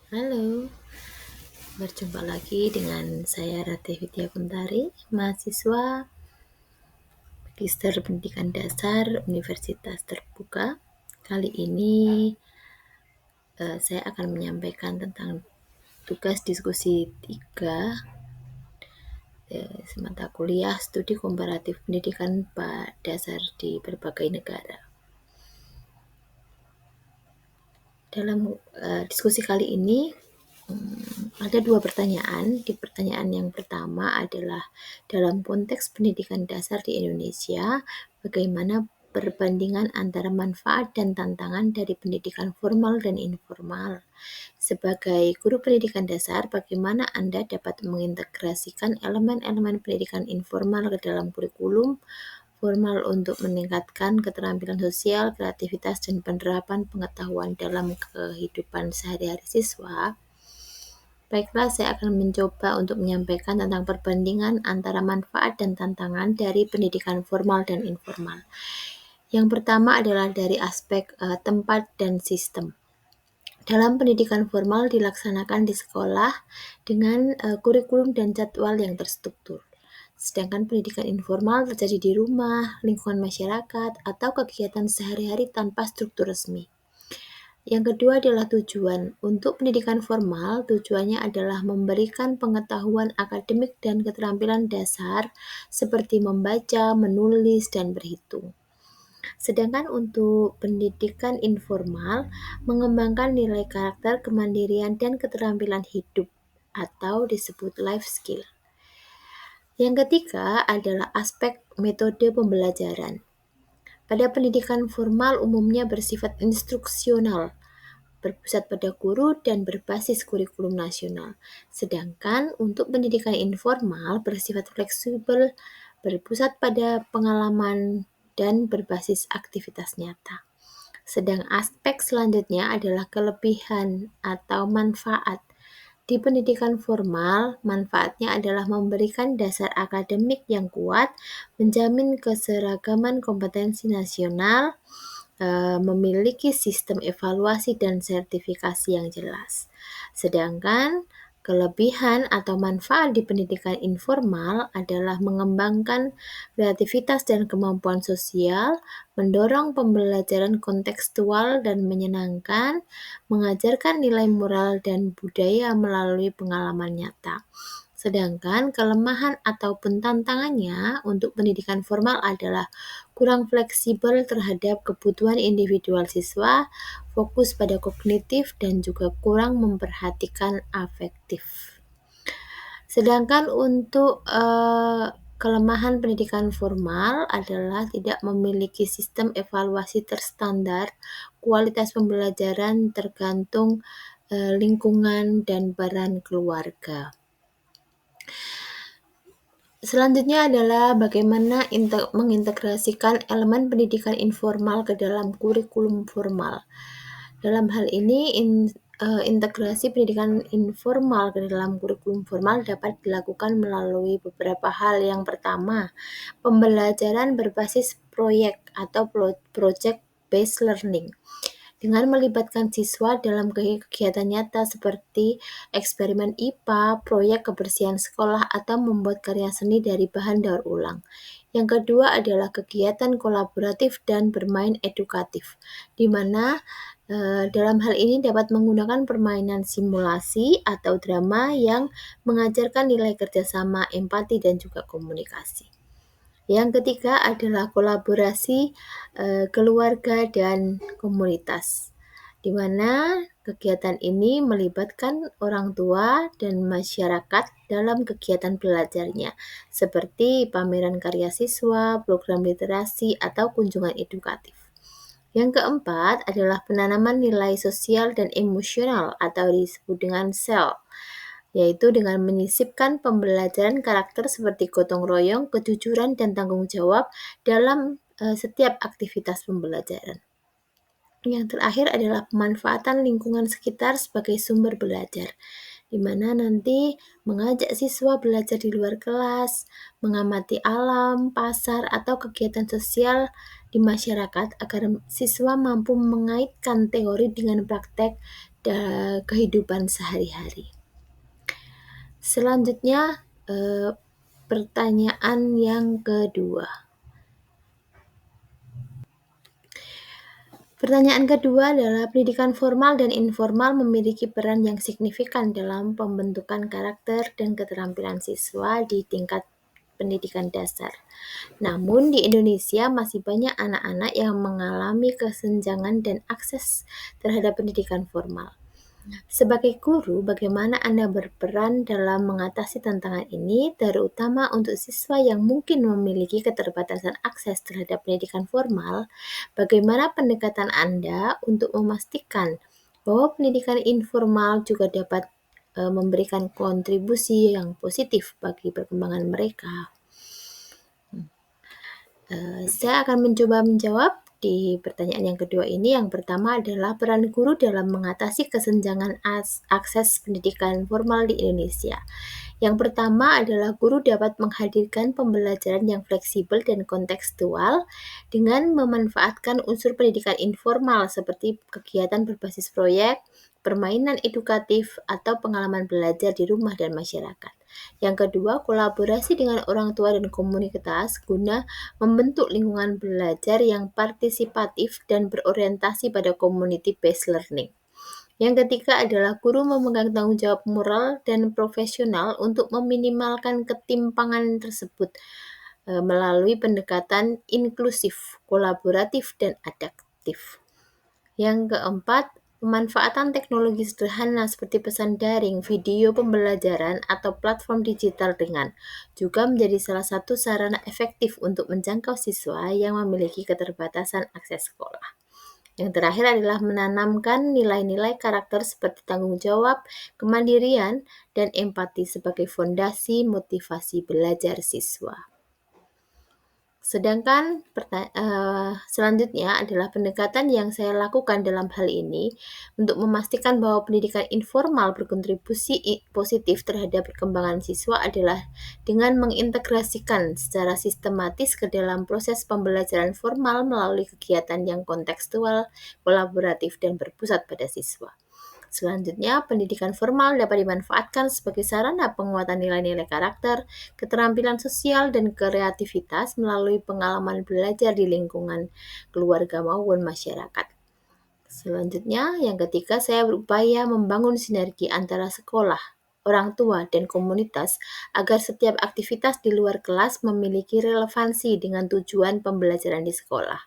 Halo, berjumpa lagi dengan saya Ratih Widya Kuntari, mahasiswa Magister Pendidikan Dasar Universitas Terbuka. Kali ini saya akan menyampaikan tentang tugas diskusi 3 semata kuliah studi komparatif pendidikan dasar di berbagai negara. Dalam diskusi kali ini ada 2 pertanyaan. Di pertanyaan yang pertama adalah dalam konteks pendidikan dasar di Indonesia, bagaimana perbandingan antara manfaat dan tantangan dari pendidikan formal dan informal? Sebagai guru pendidikan dasar, bagaimana Anda dapat mengintegrasikan elemen-elemen pendidikan informal ke dalam kurikulum formal untuk meningkatkan keterampilan sosial, kreativitas, dan penerapan pengetahuan dalam kehidupan sehari-hari siswa? Baiklah, saya akan mencoba untuk menyampaikan tentang perbandingan antara manfaat dan tantangan dari pendidikan formal dan informal. Yang pertama adalah dari aspek tempat dan sistem. Dalam pendidikan formal dilaksanakan di sekolah dengan kurikulum dan jadwal yang terstruktur. Sedangkan pendidikan informal terjadi di rumah, lingkungan masyarakat, atau kegiatan sehari-hari tanpa struktur resmi. Yang kedua adalah tujuan. Untuk pendidikan formal, tujuannya adalah memberikan pengetahuan akademik dan keterampilan dasar seperti membaca, menulis, dan berhitung. Sedangkan untuk pendidikan informal, mengembangkan nilai karakter, kemandirian, dan keterampilan hidup atau disebut life skill. Yang ketiga adalah aspek metode pembelajaran. Pada pendidikan formal umumnya bersifat instruksional, berpusat pada guru dan berbasis kurikulum nasional. Sedangkan untuk pendidikan informal bersifat fleksibel, berpusat pada pengalaman dan berbasis aktivitas nyata. Sedang aspek selanjutnya adalah kelebihan atau manfaat. Di pendidikan formal, manfaatnya adalah memberikan dasar akademik yang kuat, menjamin keseragaman kompetensi nasional, memiliki sistem evaluasi dan sertifikasi yang jelas. Sedangkan kelebihan atau manfaat di pendidikan informal adalah mengembangkan kreativitas dan kemampuan sosial, mendorong pembelajaran kontekstual dan menyenangkan, mengajarkan nilai moral dan budaya melalui pengalaman nyata. Sedangkan kelemahan ataupun tantangannya untuk pendidikan formal adalah kurang fleksibel terhadap kebutuhan individual siswa, fokus pada kognitif, dan juga kurang memperhatikan afektif. Sedangkan untuk kelemahan pendidikan formal adalah tidak memiliki sistem evaluasi terstandar, kualitas pembelajaran tergantung lingkungan dan peran keluarga. Selanjutnya adalah bagaimana mengintegrasikan elemen pendidikan informal ke dalam kurikulum formal. Dalam hal ini, integrasi pendidikan informal ke dalam kurikulum formal dapat dilakukan melalui beberapa hal. Yang pertama, pembelajaran berbasis proyek atau project based learning, dengan melibatkan siswa dalam kegiatan nyata seperti eksperimen IPA, proyek kebersihan sekolah, atau membuat karya seni dari bahan daur ulang. Yang kedua adalah kegiatan kolaboratif dan bermain edukatif, di mana dalam hal ini dapat menggunakan permainan simulasi atau drama yang mengajarkan nilai kerjasama, empati, dan juga komunikasi. Yang ketiga adalah kolaborasi keluarga dan komunitas, di mana kegiatan ini melibatkan orang tua dan masyarakat dalam kegiatan belajarnya, seperti pameran karya siswa, program literasi, atau kunjungan edukatif. Yang keempat adalah penanaman nilai sosial dan emosional atau disebut dengan SEL, yaitu dengan menyisipkan pembelajaran karakter seperti gotong royong, kejujuran, dan tanggung jawab dalam setiap aktivitas pembelajaran. Yang terakhir adalah pemanfaatan lingkungan sekitar sebagai sumber belajar, di mana nanti mengajak siswa belajar di luar kelas, mengamati alam, pasar, atau kegiatan sosial di masyarakat agar siswa mampu mengaitkan teori dengan praktek kehidupan sehari-hari. Selanjutnya, pertanyaan yang kedua. Pertanyaan kedua adalah pendidikan formal dan informal memiliki peran yang signifikan dalam pembentukan karakter dan keterampilan siswa di tingkat pendidikan dasar. Namun di Indonesia masih banyak anak-anak yang mengalami kesenjangan dan akses terhadap pendidikan formal. Sebagai guru, bagaimana Anda berperan dalam mengatasi tantangan ini, terutama untuk siswa yang mungkin memiliki keterbatasan akses terhadap pendidikan formal? Bagaimana pendekatan Anda untuk memastikan bahwa pendidikan informal juga dapat memberikan kontribusi yang positif bagi perkembangan mereka? Saya akan mencoba menjawab di pertanyaan yang kedua ini. Yang pertama adalah peran guru dalam mengatasi kesenjangan akses pendidikan formal di Indonesia. Yang pertama adalah guru dapat menghadirkan pembelajaran yang fleksibel dan kontekstual dengan memanfaatkan unsur pendidikan informal seperti kegiatan berbasis proyek, permainan edukatif, atau pengalaman belajar di rumah dan masyarakat. Yang kedua, kolaborasi dengan orang tua dan komunitas guna membentuk lingkungan belajar yang partisipatif dan berorientasi pada community-based learning. Yang ketiga adalah guru memegang tanggung jawab moral dan profesional untuk meminimalkan ketimpangan tersebut melalui pendekatan inklusif, kolaboratif, dan adaptif. Yang keempat, pemanfaatan teknologi sederhana seperti pesan daring, video pembelajaran, atau platform digital ringan juga menjadi salah satu sarana efektif untuk menjangkau siswa yang memiliki keterbatasan akses sekolah. Yang terakhir adalah menanamkan nilai-nilai karakter seperti tanggung jawab, kemandirian, dan empati sebagai fondasi motivasi belajar siswa. Sedangkan selanjutnya adalah pendekatan yang saya lakukan dalam hal ini untuk memastikan bahwa pendidikan informal berkontribusi positif terhadap perkembangan siswa adalah dengan mengintegrasikan secara sistematis ke dalam proses pembelajaran formal melalui kegiatan yang kontekstual, kolaboratif, dan berpusat pada siswa. Selanjutnya, pendidikan formal dapat dimanfaatkan sebagai sarana penguatan nilai-nilai karakter, keterampilan sosial, dan kreativitas melalui pengalaman belajar di lingkungan keluarga maupun masyarakat. Selanjutnya, yang ketiga, saya berupaya membangun sinergi antara sekolah, orang tua, dan komunitas agar setiap aktivitas di luar kelas memiliki relevansi dengan tujuan pembelajaran di sekolah.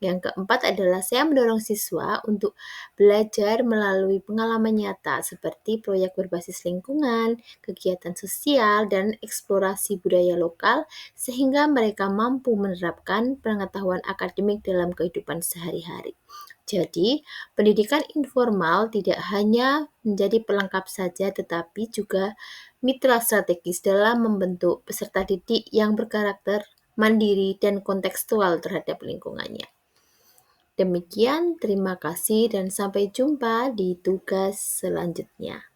Yang keempat adalah saya mendorong siswa untuk belajar melalui pengalaman nyata seperti proyek berbasis lingkungan, kegiatan sosial, dan eksplorasi budaya lokal sehingga mereka mampu menerapkan pengetahuan akademik dalam kehidupan sehari-hari. Jadi, pendidikan informal tidak hanya menjadi pelengkap saja tetapi juga mitra strategis dalam membentuk peserta didik yang berkarakter mandiri dan kontekstual terhadap lingkungannya. Demikian, terima kasih dan sampai jumpa di tugas selanjutnya.